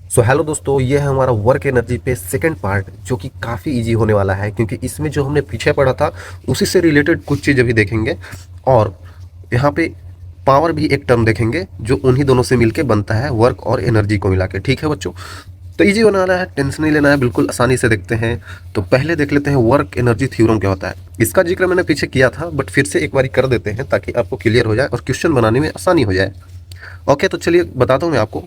So hello दोस्तों, ये है हमारा वर्क एनर्जी पे सेकंड पार्ट जो कि काफ़ी इजी होने वाला है, क्योंकि इसमें जो हमने पीछे पढ़ा था उसी से रिलेटेड कुछ चीज़ें भी देखेंगे। और यहाँ पे पावर भी एक टर्म देखेंगे जो उन्हीं दोनों से मिलके बनता है, वर्क और एनर्जी को मिला के। ठीक है बच्चों, तो इजी होने वाला है, टेंशन नहीं लेना है, बिल्कुल आसानी से देखते हैं। तो पहले देख लेते हैं वर्क एनर्जी थ्योरम क्या होता है। इसका जिक्र मैंने पीछे किया था, बट फिर से एक बार कर देते हैं ताकि आपको क्लियर हो जाए और क्वेश्चन बनाने में आसानी हो जाए। ओके, तो चलिए बताता हूँ मैं आपको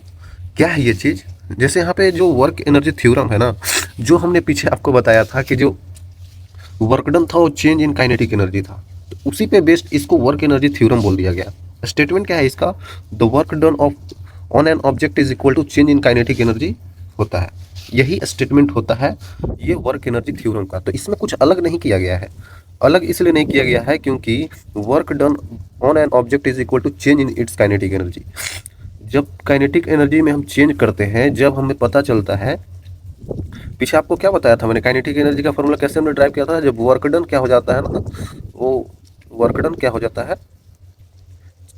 क्या है ये चीज़। जैसे यहाँ पे जो वर्क एनर्जी थ्योरम है ना, जो हमने पीछे आपको बताया था कि जो वर्क डन था वो चेंज इन काइनेटिक एनर्जी था, तो उसी पे बेस्ड इसको वर्क एनर्जी थ्योरम बोल दिया गया। स्टेटमेंट क्या है इसका? The work done of on an object is equal to change in kinetic energy होता है। यही स्टेटमेंट होता है ये वर्क एनर्जी थ्योरम का। तो इसमें कुछ अलग नहीं किया गया है। अलग इसलिए नहीं किया गया है क्योंकि work done on an object is equal to change in its kinetic energy. जब काइनेटिक एनर्जी में हम चेंज करते हैं, जब हमें पता चलता है, पीछे आपको क्या बताया था मैंने, काइनेटिक एनर्जी का फॉर्मूला कैसे हमने ड्राइव किया था, जब वर्क डन क्या हो जाता है ना, वो वर्क डन क्या हो जाता है,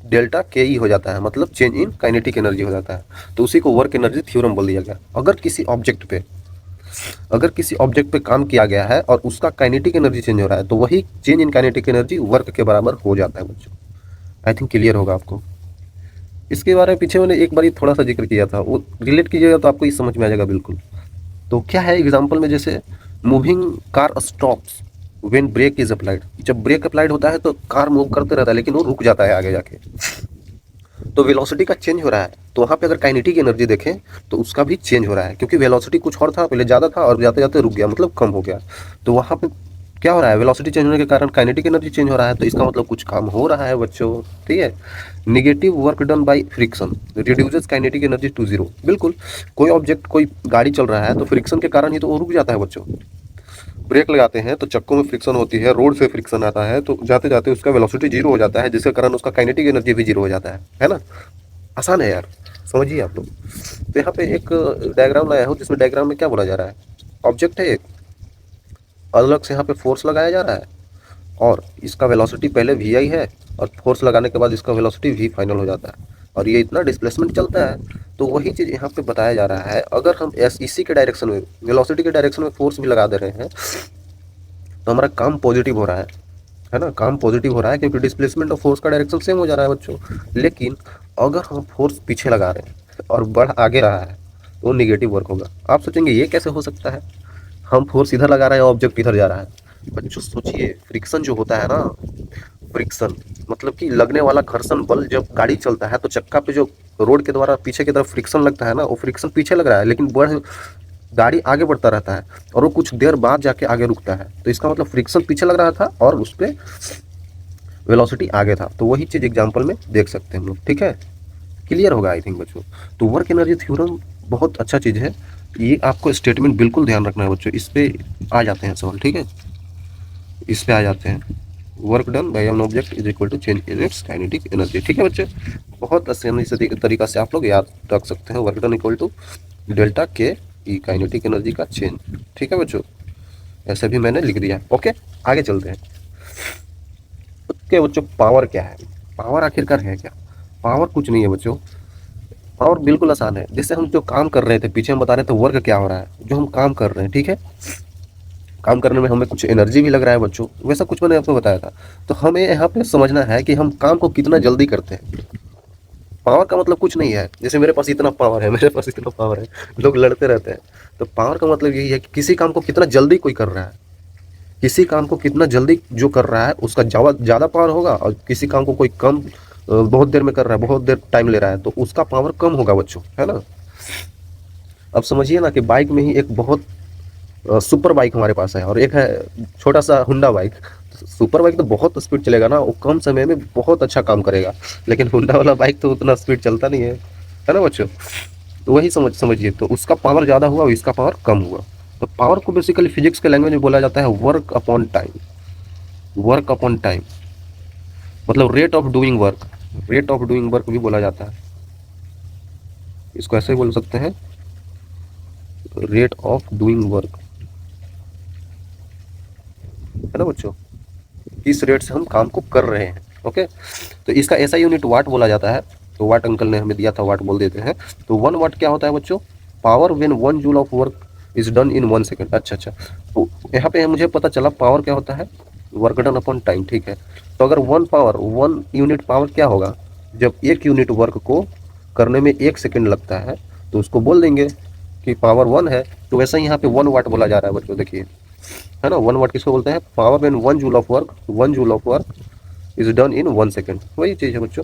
डेल्टा के ई हो जाता है, मतलब चेंज इन काइनेटिक एनर्जी हो जाता है। तो उसी को वर्क एनर्जी थ्योरम बोल दिया गया। अगर किसी ऑब्जेक्ट पे काम किया गया है और उसका काइनेटिक एनर्जी चेंज हो रहा है, तो वही change in kinetic energy work के बराबर हो जाता है बच्चों। आई थिंक क्लियर होगा आपको। इसके बारे में पीछे मैंने एक बार थोड़ा सा जिक्र किया था, वो रिलेट कीजिएगा तो आपको ये समझ में आ जाएगा बिल्कुल। तो क्या है एग्जांपल में, जैसे moving car stops when brake is applied. जब ब्रेक अप्लाइड होता है तो कार मूव करते रहता है, लेकिन वो रुक जाता है आगे जाके, तो वेलोसिटी का चेंज हो रहा है। तो वहाँ पे अगर काइनेटिक एनर्जी देखें तो उसका भी चेंज हो रहा है, क्योंकि वेलोसिटी कुछ और था, पहले ज़्यादा था और जाते जाते रुक गया, मतलब कम हो गया। तो वहाँ पे क्या हो रहा है, वेलोसिटी चेंज होने के कारण काइनेटिक एनर्जी चेंज हो रहा है, तो इसका मतलब कुछ काम हो रहा है बच्चों। ठीक है। Negative work done by friction reduces kinetic energy to zero. बिल्कुल, कोई ऑब्जेक्ट, कोई गाड़ी चल रहा है तो फ्रिक्शन के कारण ही तो वो रुक जाता है बच्चों। ब्रेक लगाते हैं तो चक्कों में फ्रिक्शन होती है, रोड से फ्रिक्शन आता है, तो जाते जाते उसका वेलोसिटी जीरो हो जाता है, जिसके कारण उसका काइनेटिक एनर्जी भी जीरो हो जाता है ना। आसान है यार, समझिए आप लोग। तो यहाँ पे एक डायग्राम लाया हूँ, जिसमें डायग्राम में क्या बोला जा रहा है, ऑब्जेक्ट है एक, अलग से यहाँ पे फोर्स लगाया जा रहा है, और इसका वेलोसिटी पहले वी आई है, और फोर्स लगाने के बाद इसका वेलोसिटी वी फाइनल हो जाता है, और ये इतना डिस्प्लेसमेंट चलता है। तो वही चीज़ यहाँ पे बताया जा रहा है, अगर हम इसी के डायरेक्शन में, वेलोसिटी के डायरेक्शन में फोर्स भी लगा दे रहे हैं, तो हमारा काम पॉजिटिव हो रहा है ना, काम पॉजिटिव हो रहा है, क्योंकि डिस्प्लेसमेंट और फोर्स का डायरेक्शन सेम हो जा रहा है बच्चों। लेकिन अगर हम फोर्स पीछे लगा रहे हैं और बढ़ आगे रहा है, तो निगेटिव वर्क होगा। आप सोचेंगे ये कैसे हो सकता है, हम फोर्स इधर लगा रहे हैं, ऑब्जेक्ट इधर जा रहा है। बच्चों सोचिए, फ्रिक्शन जो होता है ना, फ्रिक्शन मतलब कि लगने वाला घर्षण बल, जब गाड़ी चलता है तो चक्का पे जो रोड के द्वारा पीछे की तरफ फ्रिक्शन लगता है ना, वो फ्रिक्शन पीछे लग रहा है, लेकिन गाड़ी आगे बढ़ता रहता है, और वो कुछ देर बाद जाके आगे रुकता है। तो इसका मतलब फ्रिक्शन पीछे लग रहा था और उस पर वेलोसिटी आगे था। तो वही चीज़ एग्जाम्पल में देख सकते हैं हम लोग। ठीक है, क्लियर होगा आई थिंक बच्चों। तो वर्क एनर्जी थ्योरम बहुत अच्छा चीज़ है, ये आपको स्टेटमेंट बिल्कुल ध्यान रखना है बच्चों। इस पे आ जाते हैं सवाल, ठीक है, इस पे आ जाते हैं। Work done by an object is equal to change in its kinetic energy. ठीक है बच्चे, बहुत आसानी से तरीका से आप लोग याद रख सकते हैं, work done equal to delta के ई काइनेटिक एनर्जी का चेंज। ठीक है बच्चों, ऐसे भी मैंने लिख दिया। ओके, आगे चलते हैं। ओके बच्चों, पावर क्या है, पावर आखिरकार है क्या? पावर कुछ नहीं है बच्चों, पावर बिल्कुल आसान है। जैसे हम जो काम कर रहे थे, पीछे हम बता रहे थे वर्क क्या हो रहा है, जो हम काम कर रहे हैं, ठीक है, काम करने में हमें कुछ एनर्जी भी लग रहा है बच्चों, वैसा कुछ मैंने आपको बताया था। तो हमें यहाँ पे समझना है कि हम काम को कितना जल्दी करते हैं। पावर का मतलब कुछ नहीं है, जैसे मेरे पास इतना पावर है, मेरे पास इतना पावर है, लोग लड़ते रहते हैं। तो पावर का मतलब यही है कि किसी काम को कितना जल्दी कोई कर रहा है, किसी काम को कितना जल्दी जो कर रहा है उसका ज़्यादा पावर होगा, और किसी काम को कोई कम बहुत देर में कर रहा है, बहुत देर टाइम ले रहा है, तो उसका पावर कम होगा बच्चों, है ना। अब समझिए ना कि बाइक में ही एक बहुत सुपर बाइक हमारे पास है, और एक है छोटा सा हुंडा बाइक। सुपर बाइक तो बहुत स्पीड चलेगा ना, वो कम समय में बहुत अच्छा काम करेगा, लेकिन हुंडा वाला बाइक तो उतना स्पीड चलता नहीं है ना बच्चों। तो वही समझिए, तो उसका पावर ज़्यादा हुआ और इसका पावर कम हुआ। तो पावर को बेसिकली फिजिक्स के लैंग्वेज में बोला जाता है work upon time. Work upon time मतलब rate of doing work, rate of doing work भी बोला जाता है, इसको ऐसे बोल सकते हैं, रेट ऑफ डूइंग वर्क, है ना बच्चों, किस रेट से हम काम को कर रहे हैं। ओके, तो इसका ऐसा यूनिट वाट बोला जाता है। तो वाट अंकल ने हमें दिया था, वाट बोल देते हैं। तो 1 वाट क्या होता है बच्चों, power when 1 joule of work is done in 1 second. अच्छा अच्छा, तो यहाँ पे मुझे पता चला पावर क्या होता है, वर्क डन अपॉन टाइम। ठीक है, तो अगर 1 यूनिट पावर क्या होगा, जब 1 यूनिट वर्क को करने में 1 सेकेंड लगता है तो उसको बोल देंगे कि पावर 1 है। तो वैसे ही यहाँ पे 1 वाट बोला जा रहा है बच्चों, देखिए, है ना। 1 वाट किसको बोलते हैं, power when 1 joule of work is done in 1 second. वही चीज़ है बच्चों,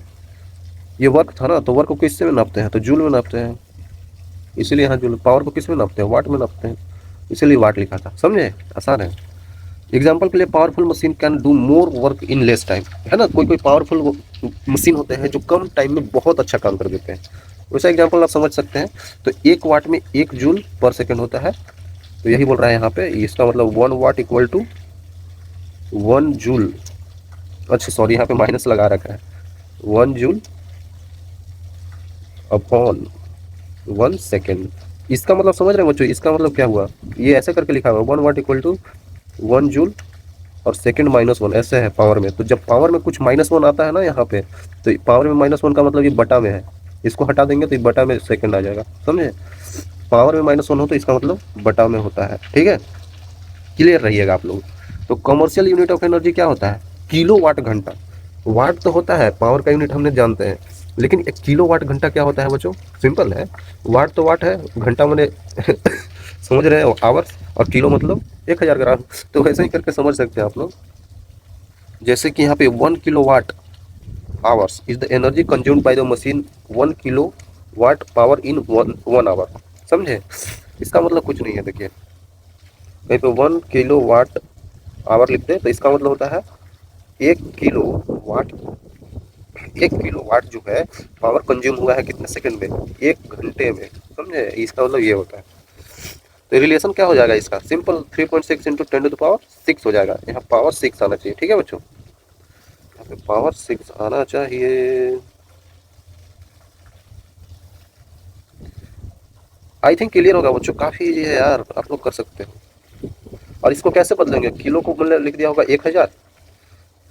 ये वर्क था ना, तो वर्क को किससे में नापते हैं, तो जूल में नापते हैं, इसीलिए यहाँ जूल। पावर को किस में नापते हैं, वाट में नापते हैं, इसीलिए वाट लिखा था। समझे, आसान है। एग्जाम्पल के लिए, powerful machine can do more work in less time, है ना। कोई कोई पावरफुल मशीन होते हैं जो कम टाइम में बहुत अच्छा काम कर देते हैं, वैसा एग्जाम्पल आप समझ सकते हैं। तो 1 वाट में 1 जूल पर सेकेंड होता है, तो यही बोल रहा है यहाँ पे। इसका मतलब 1 वाट इक्वल टू 1 जूल। अच्छा सॉरी, यहाँ पे माइनस लगा रखा है, 1 जूल अपॉन 1 सेकेंड। इसका मतलब समझ रहे हैं बच्चों, इसका मतलब क्या हुआ, ये ऐसे करके लिखा हुआ 1 वाट इक्वल टू 1 जूल और सेकेंड -1, ऐसे है पावर में। तो जब पावर में कुछ -1 आता है ना यहाँ पे, तो पावर में -1 का मतलब ये बटा में है, इसको हटा देंगे तो ये बटा में सेकंड आ जाएगा। समझे, पावर में -1 हो तो इसका मतलब बटा में होता है। ठीक है, क्लियर रहिएगा आप लोग। तो कमर्शियल यूनिट ऑफ एनर्जी क्या होता है, किलो वाट घंटा। वाट तो होता है, पावर का यूनिट हमने जानते हैं, लेकिन एक किलो वाट घंटा क्या होता है बच्चों, सिंपल है। वाट तो वाट है, घंटा मैंने समझ रहे हैं, आवर्स, और किलो मतलब 1000 ग्राम। तो वैसे ही करके समझ सकते हैं आप लोग। जैसे कि यहाँ पे 1 kilo watt hours is the energy consumed by the machine 1 kilowatt power in 1 hour. समझे, इसका मतलब कुछ नहीं है। देखिए कहीं पे 1 किलो वाट आवर लिखते हैं तो इसका मतलब होता है 1 किलो वाट। 1 किलो वाट जो है पावर कंज्यूम हुआ है कितने सेकंड में, 1 घंटे में। समझे, इसका मतलब ये होता है। तो रिलेशन क्या हो जाएगा इसका, सिंपल 3.6 इंटू 10⁶ हो जाएगा। यहाँ पावर 6 आना चाहिए। ठीक है बच्चों, यहाँ पे पावर 6 आना चाहिए। आई थिंक क्लियर होगा बच्चों, काफी इजी है यार, आप लोग कर सकते हो। और इसको कैसे बदलेंगे, किलो को मतलब लिख दिया होगा 1000,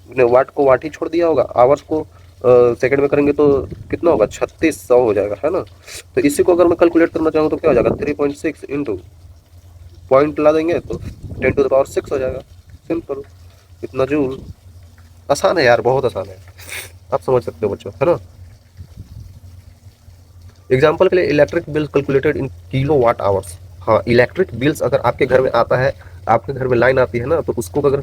वाट को वाट ही छोड़ दिया होगा, आवर्स को सेकंड में करेंगे तो कितना होगा, 3600 हो जाएगा, है ना। तो इसी को अगर मैं कैलकुलेट करना चाहूँ तो क्या हो जाएगा, 3.6 इंटू पॉइंट ला देंगे तो 10⁶ हो जाएगा। सिंपल, इतना जूल। आसान है यार, बहुत आसान है, आप समझ सकते हो बच्चों, है ना। एग्जाम्पल के लिए, electric bill calculated in kilo watt hours. हाँ, इलेक्ट्रिक बिल्स अगर आपके घर में आता है, आपके घर में लाइन आती है ना, तो उसको अगर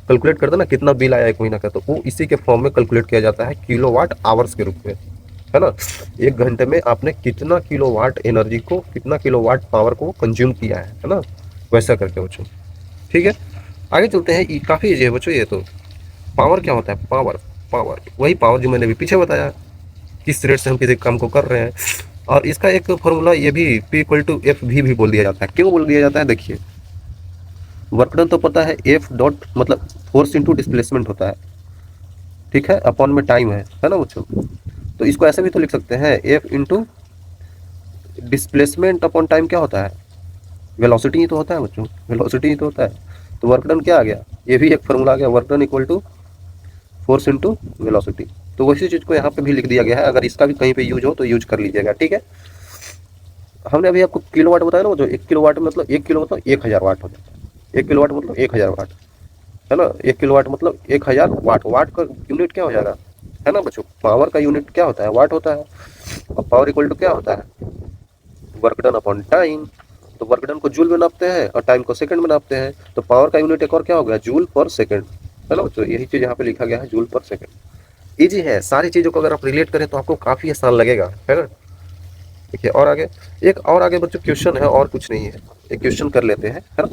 कैलकुलेट करते ना कितना बिल आया 1 महीना का, तो वो इसी के फॉर्म में कैलकुलेट किया जाता है किलो वाट आवर्स के रूप में, है ना। 1 घंटे में आपने कितना किलो वाट एनर्जी को, कितना किलो वाट पावर को कंज्यूम किया है ना, वैसा करके बच्चों। ठीक है, आगे चलते हैं। काफ़ी ईजी है बच्चों ये तो। पावर क्या होता है, पावर, पावर वही पावर जो मैंने अभी पीछे बताया, किस रेट से हम किसी काम को कर रहे हैं। और इसका एक फॉर्मूला ये भी P = F भी बोल दिया जाता है। क्यों बोल दिया जाता है, देखिए, वर्क डन तो पता है, F डॉट मतलब फोर्स इंटू डिस्प्लेसमेंट होता है, ठीक है, अपॉन में टाइम है ना बच्चों। तो इसको ऐसे भी तो लिख सकते हैं, F into displacement upon time क्या होता है, वेलोसिटी ही तो होता है बच्चों, वेलोसिटी ही तो होता है। तो वर्क डन क्या आ गया, ये भी एक फॉर्मूला आ गया, work done equal to force into velocity. तो वैसी चीज़ को यहाँ पे भी लिख दिया गया है, अगर इसका भी कहीं पे यूज हो तो यूज कर लीजिएगा। ठीक है, हमने अभी आपको किलो वाट बताया ना, जो 1 किलो वाट मतलब 1 किलो मतलब 1000 वाट हो जाता है। 1 किलो वाट मतलब 1000 वाट, है ना। 1 किलो वाट मतलब 1000 वाट। वाट का यूनिट क्या हो जाएगा, है ना बच्चों, पावर का यूनिट क्या होता है, वाट होता है। और पावर इक्वल टू क्या होता है, वर्क डन अपॉन टाइम। तो वर्क डन को जूल में नापते हैं और टाइम को सेकंड में नापते हैं। तो पावर का यूनिट एक और क्या हो गया, जूल पर सेकंड, है ना बच्चों। यही चीज़ यहाँ पे लिखा गया है, जूल पर सेकंड। इजी है, सारी चीज़ों को अगर आप रिलेट करें तो आपको काफ़ी आसान लगेगा, है ना। देखिए और आगे, एक और आगे बच्चों क्वेश्चन है, और कुछ नहीं है, एक क्वेश्चन कर लेते हैं, है ना।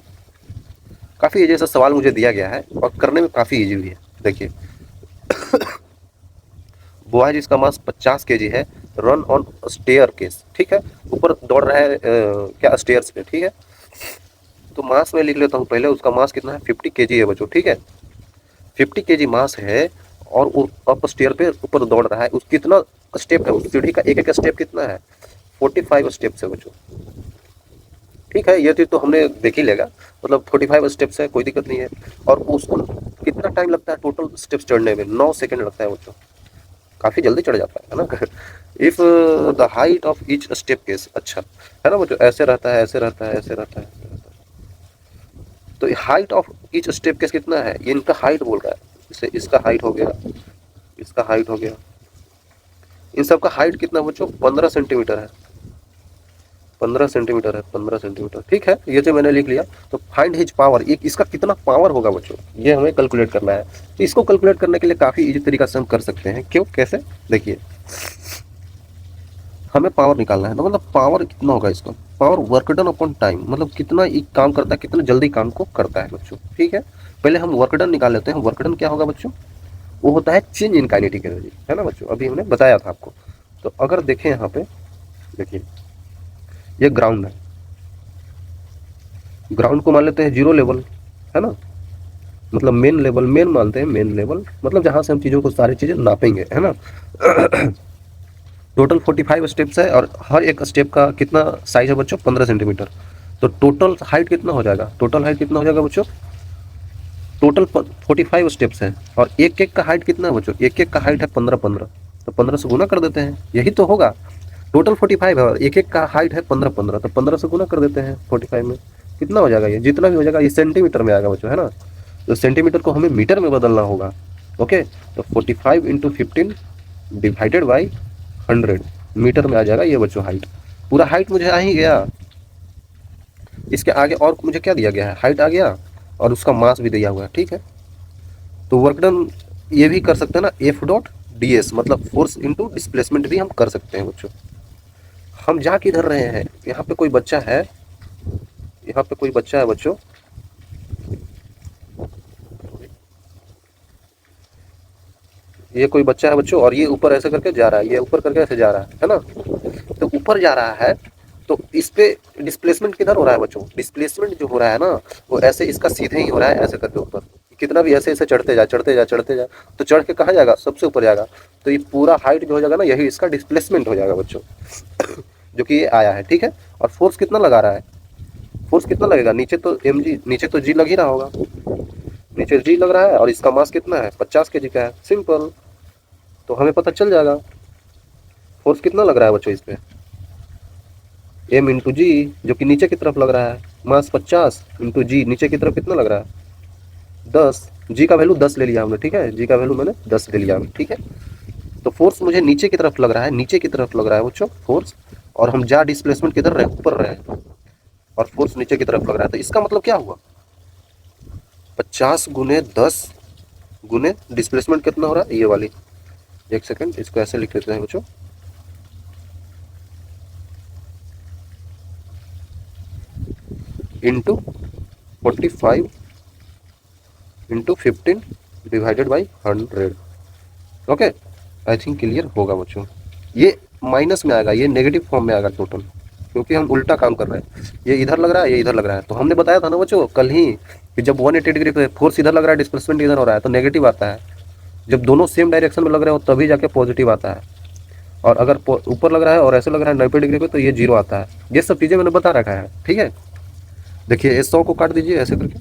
काफ़ी इजी सा सवाल मुझे दिया गया है और करने में काफ़ी इजी भी है। देखिए, बॉय जिसका मास 50 kg है, रन ऑन स्टेयर केस, ठीक है, ऊपर दौड़ रहा है क्या, स्टेयर्स पे, ठीक है। तो मास में लिख लेता हूँ पहले, उसका मास कितना है, 50 kg है बच्चों, ठीक है। 50 kg मास है और वो अप स्टेयर पे ऊपर दौड़ रहा है। उस कितना स्टेप है, उस सीढ़ी का एक एक स्टेप कितना है, 45 स्टेप्स है बच्चों। ठीक है, ये चीज़ तो हमने देख ही लेगा, मतलब 45 स्टेप्स है, कोई दिक्कत नहीं है। और उसको कितना टाइम लगता है टोटल स्टेप्स चढ़ने में, 9 सेकंड लगता है बच्चों। काफ़ी जल्दी चढ़ जाता है ना। If the height of each step case, अच्छा है ना बच्चों, ऐसे रहता है, ऐसे रहता है, ऐसे रहता है, ऐसे रहता है। तो height of each step case कितना है, ये इनका हाइट बोल रहा है। इससे इसका हाइट हो गया, इसका हाइट हो गया, इन सब का हाइट कितना बच्चों, 15 सेंटीमीटर है। 15 सेंटीमीटर है, 15 सेंटीमीटर, ठीक है, ये जो मैंने लिख लिया। तो फाइंड हिज पावर, एक इसका कितना पावर होगा बच्चों, ये हमें कैलकुलेट करना है। तो इसको कैलकुलेट करने के लिए काफी इजी तरीका से हम कर सकते हैं। क्यों, कैसे, देखिए, हमें पावर निकालना है, तो मतलब पावर कितना होगा इसका, power work done upon time, मतलब कितना एक काम करता है, कितना जल्दी काम को करता है बच्चों, ठीक है। पहले हम वर्क डन निकाल लेते हैं। वर्क डन क्या होगा बच्चों, वो होता है चेंज इन काइनेटिक एनर्जी, है ना बच्चों, अभी हमने बताया था आपको। तो अगर देखें यहाँ पे, देखिए ये ग्राउंड है, ग्राउंड को मान लेते हैं जीरो लेवल, है ना, मतलब मेन लेवल, मेन मानते हैं मेन लेवल, मतलब जहां से हम चीज़ों को, सारी चीज़ें नापेंगे, है ना। टोटल 45 स्टेप्स है, और हर एक स्टेप का कितना साइज है बच्चों, 15 सेंटीमीटर। तो टोटल हाइट कितना हो जाएगा, टोटल हाइट कितना हो जाएगा बच्चों, टोटल 45 स्टेप्स है, और एक एक का हाइट कितना है बच्चों, एक एक का हाइट है 15 15। तो 15 से गुना कर देते हैं, यही तो होगा। टोटल 45 है और एक एक का हाइट है 15 15, तो 15 से गुना कर देते हैं 45 में, कितना हो जाएगा, ये जितना भी हो जाएगा ये सेंटीमीटर में आएगा बच्चों, है ना। तो सेंटीमीटर को हमें मीटर में बदलना होगा। ओके, तो 45 इंटू 15 डिवाइडेड बाई 100 मीटर में आ जाएगा ये बच्चों हाइट। पूरा हाइट मुझे आ ही गया। इसके आगे और मुझे क्या दिया गया है, हाइट आ गया, और उसका मास भी दिया हुआ है, ठीक है। तो वर्क डन ये भी कर सकते हैं ना, एफ डॉट डी एस, मतलब फोर्स इंटू डिस्प्लेसमेंट भी हम कर सकते हैं बच्चों। हम जा किधर रहे हैं, यहाँ पे कोई बच्चा है, यहाँ पे कोई बच्चा है बच्चों, ये कोई बच्चा है बच्चों, और ये ऊपर ऐसे करके जा रहा है, ये ऊपर करके ऐसे जा रहा है ना। तो ऊपर जा रहा है, तो इस पे डिस्प्लेसमेंट किधर हो रहा है बच्चों, डिस्प्लेसमेंट जो हो रहा है ना, वो ऐसे इसका सीधे ही हो रहा है, ऐसे करके ऊपर, कितना भी ऐसे ऐसे चढ़ते जा, चढ़ते जा, चढ़ते जा, तो चढ़ के कहाँ जाएगा, सबसे ऊपर जाएगा। तो ये पूरा हाइट जो हो जाएगा ना, यही इसका डिस्प्लेसमेंट हो जाएगा बच्चों, जो कि ये आया है, ठीक है। और फोर्स कितना लगा रहा है, फोर्स कितना लगेगा, नीचे तो एम जी, नीचे तो जी लग ही रहा होगा, नीचे जी लग रहा है, और इसका मास कितना है, 50 kg का है, सिंपल। तो हमें पता चल जाएगा फोर्स कितना लग रहा है बच्चों इस पे, एम इंटू जी, जो कि नीचे की तरफ लग रहा है, मास 50 इंटू जी, नीचे की तरफ कितना लग रहा है, 10। जी का वैल्यू 10 ले लिया हमने, ठीक है, जी का वैल्यू मैंने 10 ले लिया, ठीक है। तो फोर्स मुझे नीचे की तरफ लग रहा है, नीचे की तरफ लग रहा है बच्चों फोर्स, और हम जा डिस्प्लेसमेंट किधर रहे, ऊपर रहे, और फोर्स नीचे की तरफ लग रहा है। तो इसका मतलब क्या हुआ, 50 गुने 10 गुने डिस्प्लेसमेंट कितना हो रहा है, ये वाली, एक सेकंड, इसको ऐसे लिख लेते हैं बच्चों, into 45 into 15 divided by 100। Okay, I think clear होगा बच्चों। ये माइनस में आएगा, ये नेगेटिव फॉर्म में आएगा टोटल, क्योंकि हम उल्टा काम कर रहे हैं, ये इधर लग रहा है, ये इधर लग रहा है। तो हमने बताया था ना बच्चों कल ही कि जब 180 डिग्री पे फोर्स इधर लग रहा है, डिस्प्लेसमेंट इधर हो रहा है, तो नेगेटिव आता है। जब दोनों सेम डायरेक्शन में लग रहे हो तभी जाके पॉजिटिव आता है, और अगर ऊपर लग रहा है और ऐसे लग रहा है 90 डिग्री पे, तो ये जीरो आता है। ये सब चीज़ें मैंने बता रखा है, ठीक है। देखिए इस 100 को काट दीजिए ऐसे करके,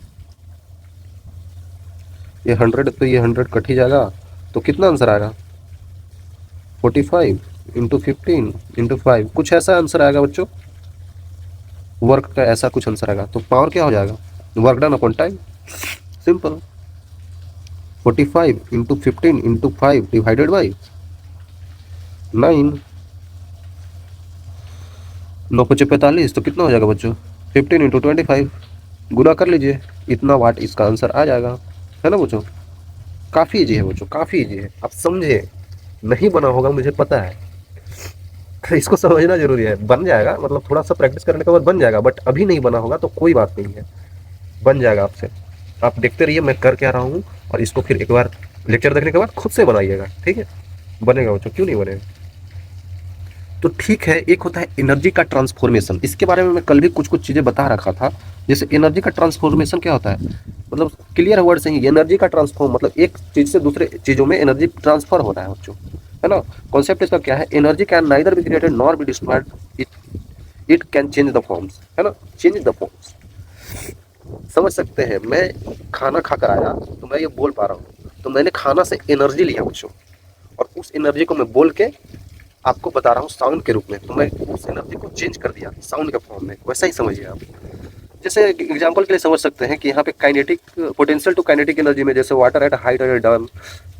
ये 100 तो ये 100 कट ही जाएगा, तो कितना आंसर आएगा, 45 इंटू 15 इंटू 5, कुछ ऐसा आंसर आएगा बच्चों, वर्क का ऐसा कुछ आंसर आएगा। तो पावर क्या हो जाएगा, work done upon time, simple. 45 into 15 into 5 divided by 9, 9 पचे 45, तो कितना हो जाएगा बच्चों, 15 इंटू 25, गुना कर लीजिए, इतना वाट इसका आंसर आ जाएगा, है ना बच्चों। काफ़ी ईजी है बच्चों, काफ़ी ईजी है, आप समझे, नहीं बना होगा मुझे पता है, इसको समझना जरूरी है। बन जाएगा, मतलब थोड़ा सा प्रैक्टिस करने के बाद बन जाएगा, बट अभी नहीं बना होगा तो कोई बात नहीं है, बन जाएगा आपसे। आप देखते रहिए मैं कर क्या रहा हूँ, और इसको फिर एक बार लेक्चर देखने के बाद खुद से बनाइएगा, ठीक है, बनेगा बच्चों, क्यों नहीं बनेगा। तो ठीक है, एक होता है एनर्जी का ट्रांसफॉर्मेशन, इसके बारे में मैं कल भी कुछ कुछ चीज़ें बता रखा था। जैसे एनर्जी का ट्रांसफॉर्मेशन क्या होता है, मतलब क्लियर वर्ड से ही, एनर्जी का ट्रांसफॉर्म मतलब एक चीज़ से दूसरे चीज़ों में एनर्जी ट्रांसफर हो रहा है बच्चों, है ना। कॉन्सेप्ट इसका क्या है, energy can neither be created nor be destroyed, it can change the forms, है ना, चेंज द फॉर्म्स। समझ सकते हैं, मैं खाना खाकर आया तो मैं ये बोल पा रहा हूँ, तो मैंने खाना से एनर्जी लिया बच्चों, और उस एनर्जी को मैं बोल के आपको बता रहा हूँ साउंड के रूप में, तो मैं उस एनर्जी को चेंज कर दिया साउंड के फॉर्म में, वैसा ही समझिए आप। जैसे एग्जांपल के लिए समझ सकते हैं कि यहाँ पे kinetic potential to kinetic energy में, जैसे water at height at done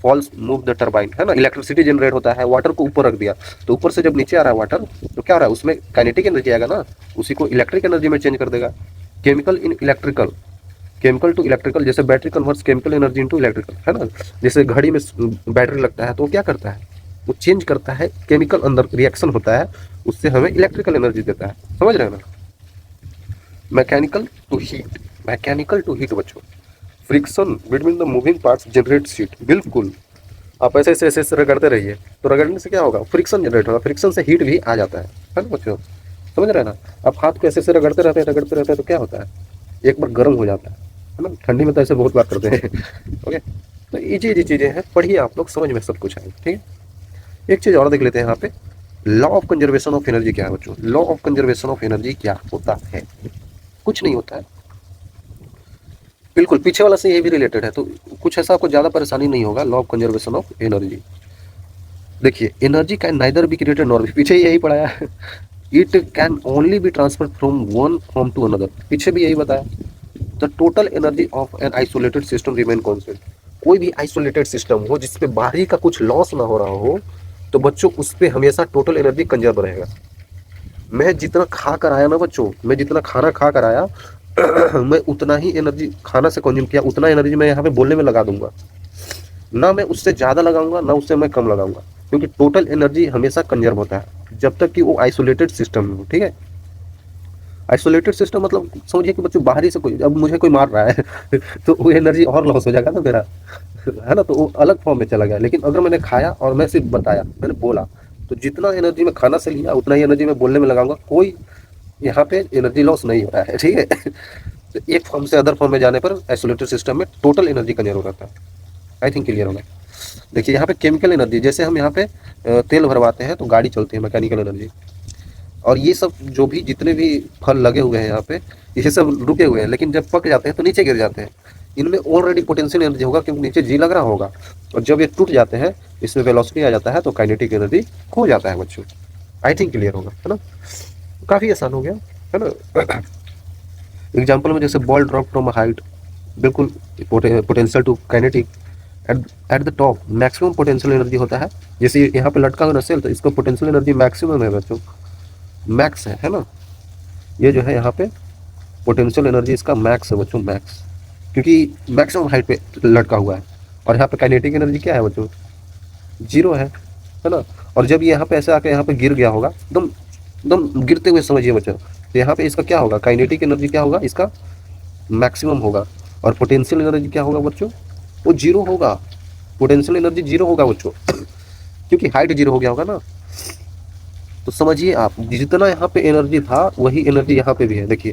falls move the turbine, है ना, इलेक्ट्रिसिटी जनरेट होता है, वाटर को ऊपर रख दिया, तो ऊपर से जब नीचे आ रहा है वाटर, तो क्या हो रहा है उसमें काइनेटिक एनर्जी आएगा ना, उसी को इलेक्ट्रिक एनर्जी में चेंज कर देगा। Chemical in electrical, chemical to electrical, जैसे battery converts chemical energy into electrical, है ना, जैसे घड़ी में बैटरी लगता है तो वो क्या करता है, वो चेंज करता है, केमिकल अंदर रिएक्शन होता है, उससे हमें इलेक्ट्रिकल एनर्जी देता है, समझ रहे हैं ना। Mechanical to heat, mechanical to heat बच्चों, friction between the moving parts generate heat, बिल्कुल। आप ऐसे रगड़ते रहिए, तो रगड़ने से क्या होगा, फ्रिक्शन जनरेट होगा, फ्रिक्शन से हीट भी आ जाता है ना बच्चों, समझ रहे हैं ना। आप हाथ को ऐसे रगड़ते रहते हैं तो क्या होता है, एक बार गर्म हो जाता है ना, ठंडी में तो ऐसे बहुत बार करते हैं ओके, तो इजी इजी चीज़ें हैं, पढ़िए आप लोग, समझ में सब कुछ आएगा, ठीक है। एक चीज़ और देख लेते हैं यहाँ पे, law of conservation of energy क्या है बच्चों, law of conservation of energy क्या होता है, कुछ नहीं होता है, बिल्कुल पीछे वाला से ये भी रिलेटेड है, तो कुछ ऐसा आपको ज़्यादा परेशानी नहीं होगा। Law of conservation of energy, देखिए, energy can neither be created nor be, पीछे यही पढ़ाया है, it can only be transfer from one form to another, पीछे भी यही बताया। The total energy of an isolated system remain constant, कोई भी आइसोलेटेड सिस्टम हो जिसपे बाहरी का कुछ लॉस ना हो रहा हो, तो बच्चों उस पर हमेशा टोटल एनर्जी कंजर्व रहेगा। मैं जितना खा कर आया ना बच्चों, मैं जितना खाना खा कर आया मैं उतना ही एनर्जी खाना से कंज्यूम किया, उतना एनर्जी मैं यहाँ पे बोलने में लगा दूंगा, ना मैं उससे ज़्यादा लगाऊंगा ना उससे मैं कम लगाऊंगा, क्योंकि टोटल एनर्जी हमेशा कंजर्व होता है जब तक कि वो आइसोलेटेड सिस्टम में हो, ठीक है। आइसोलेटेड सिस्टम मतलब समझिए कि बच्चों बाहरी से कोई, अब मुझे कोई मार रहा है तो वो एनर्जी और लॉस हो जाएगा ना मेरा, है ना, तो वो अलग फॉर्म में चला गया। लेकिन अगर मैंने खाया और मैं सिर्फ बताया, मैंने बोला, तो जितना एनर्जी मैं खाना से लिया उतना ही एनर्जी मैं बोलने में लगाऊंगा, कोई यहाँ पे एनर्जी लॉस नहीं हो रहा है, ठीक है तो एक फॉर्म से अदर फॉर्म में जाने पर आइसोलेटेड सिस्टम में टोटल एनर्जी कंजर्व हो जाता है। आई थिंक क्लियर होगा। देखिए यहाँ पे केमिकल एनर्जी, जैसे हम यहाँ पे तेल भरवाते हैं तो गाड़ी चलती है, मैकेनिकल एनर्जी। और ये सब जो भी जितने भी फल लगे हुए हैं यहाँ पे, ये सब रुके हुए हैं, लेकिन जब पक जाते हैं तो नीचे गिर जाते हैं, इनमें ऑलरेडी पोटेंशियल एनर्जी होगा क्योंकि नीचे जी लग रहा होगा, और जब ये टूट जाते हैं इसमें वेलोसिटी आ जाता है तो काइनेटिक एनर्जी खो जाता है बच्चों। आई थिंक क्लियर होगा, है ना, काफ़ी आसान हो गया, है ना। एग्जाम्पल में जैसे बॉल ड्रॉप फ्रॉम हाइट, बिल्कुल potential to kinetic, at the top maximum potential energy होता है, जैसे यहाँ पे लटका हुआ ना सेल, तो इसका पोटेंशियल एनर्जी मैक्सिमम है बच्चों, मैक्स है ना, ये जो है यहाँ पे पोटेंशियल एनर्जी इसका मैक्स है बच्चों, मैक्स, क्योंकि मैक्सिमम हाइट पे लटका हुआ है। और यहाँ पे काइनेटिक एनर्जी क्या है बच्चों, जीरो है ना। और जब ये यहाँ पे ऐसे आके यहाँ पे गिर गया होगा, एकदम एकदम गिरते हुए समझिए बच्चों, तो यहाँ पे इसका क्या होगा, काइनेटिक एनर्जी क्या होगा, इसका मैक्सिमम होगा। और पोटेंशियल एनर्जी क्या होगा बच्चों, वो जीरो होगा, पोटेंशियल एनर्जी जीरो होगा बच्चों क्योंकि हाइट जीरो हो गया होगा ना। तो समझिए आप, जितना यहाँ पे एनर्जी था वही एनर्जी यहाँ पे भी है। देखिए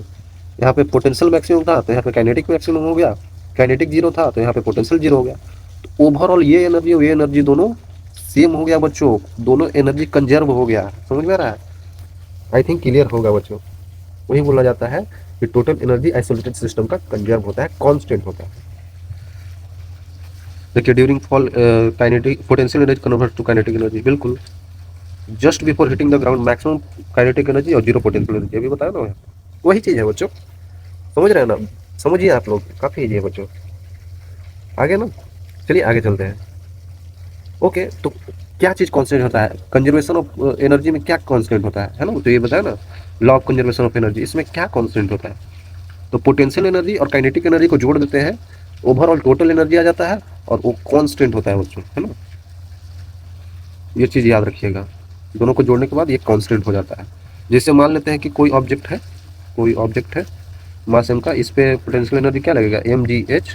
यहाँ पे पोटेंशियल मैक्सिमम था तो यहाँ पे काइनेटिक मैक्सिमम हो गया, काइनेटिक जीरो था तो यहाँ पे पोटेंशियल जीरो हो गया, तो ओवरऑल ये एनर्जी दोनों सेम हो गया बच्चों, दोनों एनर्जी कंजर्व हो गया, समझ में आ रहा है। आई थिंक क्लियर होगा बच्चों, वही बोला जाता है कि टोटल एनर्जी आइसोलेटेड सिस्टम का कंजर्व होता है, कांस्टेंट होता है। देखिए during fall kinetic potential energy convert to kinetic energy, बिल्कुल just before hitting the ground maximum kinetic energy और जीरो पोटेंशियल एनर्जी, अभी बताया ना, वही चीज़ है बच्चों, समझ रहे हैं ना, समझिए आप लोग, काफ़ी ईजी है बच्चों। आगे ना, चलिए आगे चलते हैं। ओके, तो क्या चीज़ कांस्टेंट होता है, कंजर्वेशन ऑफ एनर्जी में क्या कांस्टेंट होता है ना, तो ये बताया ना, law of conservation of energy, इसमें क्या कांस्टेंट होता है, तो पोटेंशियल एनर्जी और काइनेटिक एनर्जी को जोड़ देते हैं, ओवरऑल टोटल एनर्जी आ जाता है और वो कांस्टेंट होता है बच्चों, है ना, ये चीज़ याद रखिएगा, दोनों को जोड़ने के बाद ये कांस्टेंट हो जाता है। जैसे मान लेते हैं कि कोई ऑब्जेक्ट है, कोई ऑब्जेक्ट है मास m का, इस पे पोटेंशियल एनर्जी क्या लगेगा, mgh,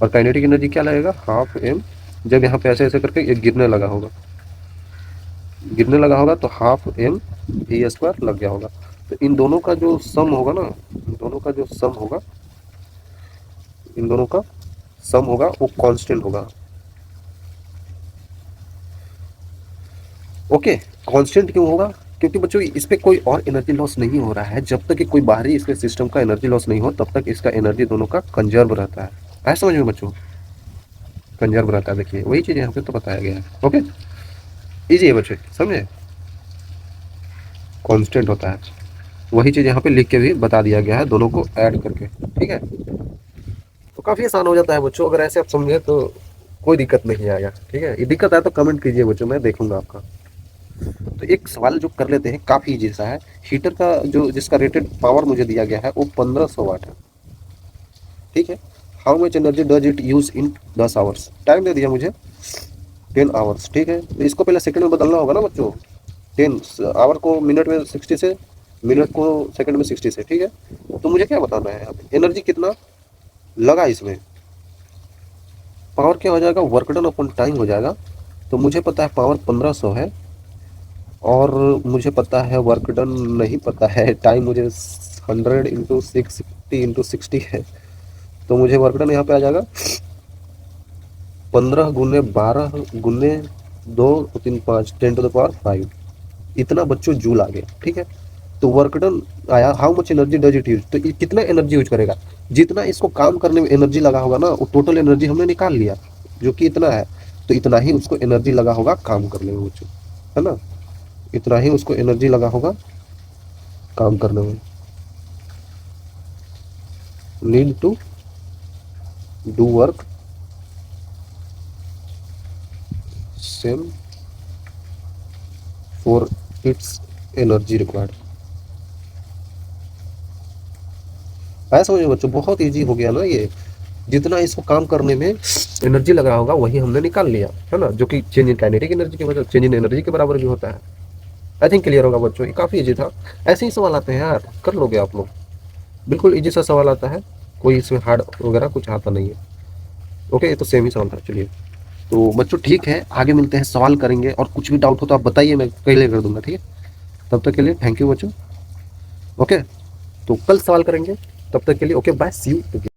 और काइनेटिक एनर्जी क्या लगेगा, हाफ m। जब यहाँ पे ऐसे ऐसे करके एक गिरने लगा होगा, गिरने लगा होगा तो हाफ m v स्क्वायर लग गया होगा, तो इन दोनों का जो सम होगा ना, इन दोनों का जो सम होगा, इन दोनों का सम होगा वो कांस्टेंट होगा। ओके, कांस्टेंट क्यों होगा, क्योंकि बच्चों इस पे कोई और एनर्जी लॉस नहीं हो रहा है, जब तक कि कोई बाहरी इसके सिस्टम का एनर्जी लॉस नहीं हो तब तक इसका एनर्जी दोनों का कंजर्व रहता है। ऐसा समझ में बच्चों, कंजर्व रहता है, देखिए वही चीज़ यहाँ पे तो बताया गया है। ओके, इजी है बच्चे, समझे। कांस्टेंट होता है। वही चीज़ यहाँ पे लिख के भी बता दिया गया है, दोनों को ऐड करके। ठीक है, तो काफ़ी आसान हो जाता है बच्चों, अगर ऐसे आप समझे तो कोई दिक्कत नहीं आएगा। ठीक है, ये दिक्कत आए तो कमेंट कीजिए बच्चों, मैं देखूंगा आपका। तो एक सवाल जो कर लेते हैं, काफ़ी इजी सा है। हीटर का जो जिसका रेटेड पावर मुझे दिया गया है वो 1500 वाट है। ठीक है, how much energy does it use in 10 hours, time दे दिया मुझे 10 आवर्स। ठीक है, तो इसको पहले सेकंड में बदलना होगा ना बच्चों, 10 आवर को मिनट में 60 से, मिनट को सेकंड में 60 से। ठीक है, तो मुझे क्या बताना है, एनर्जी कितना लगा इसमें, पावर क्या हो जाएगा, वर्क डन अपॉन टाइम हो जाएगा। तो मुझे पता है पावर 1500 है, और मुझे पता है वर्क डन नहीं पता है, टाइम मुझे 100 इंटू 660 इंटू 60 है। तो मुझे वर्क डन यहाँ पे आ जाएगा 15 गुने 12 गुने 2 3 5 10⁵ इतना बच्चों जूल आ गया। ठीक है, तो वर्क डन आया, how much energy does it use, तो ये कितना एनर्जी यूज करेगा, जितना इसको काम करने में एनर्जी लगा होगा ना, वो टोटल एनर्जी हमने निकाल लिया जो कि इतना है। तो इतना ही उसको एनर्जी लगा होगा काम करने में बच्चों, है ना, इतना ही उसको एनर्जी लगा होगा काम करने में। Need to do work same for its energy required. ऐसा समझो बच्चों, बहुत इजी हो गया ना ये, जितना इसको काम करने में एनर्जी लगा होगा वही हमने निकाल लिया, है ना, जो कि चेंज इन काइनेटिक एनर्जी की वजह, चेंज इन एनर्जी के बराबर भी होता है। आई थिंक क्लियर होगा बच्चों, ये काफ़ी इजी था। ऐसे ही सवाल आते हैं यार, कर लोगे आप लोग, बिल्कुल इजी सा सवाल आता है, कोई इसमें हार्ड वगैरह कुछ आता नहीं है। ओके, ये तो सेम ही सवाल था। चलिए तो बच्चों ठीक है, आगे मिलते हैं, सवाल करेंगे, और कुछ भी डाउट हो तो आप बताइए, मैं क्लियर कर दूंगा। ठीक है, तब तक के लिए थैंक यू बच्चों। ओके, तो कल सवाल करेंगे, तब तक के लिए ओके बाय, सी यू।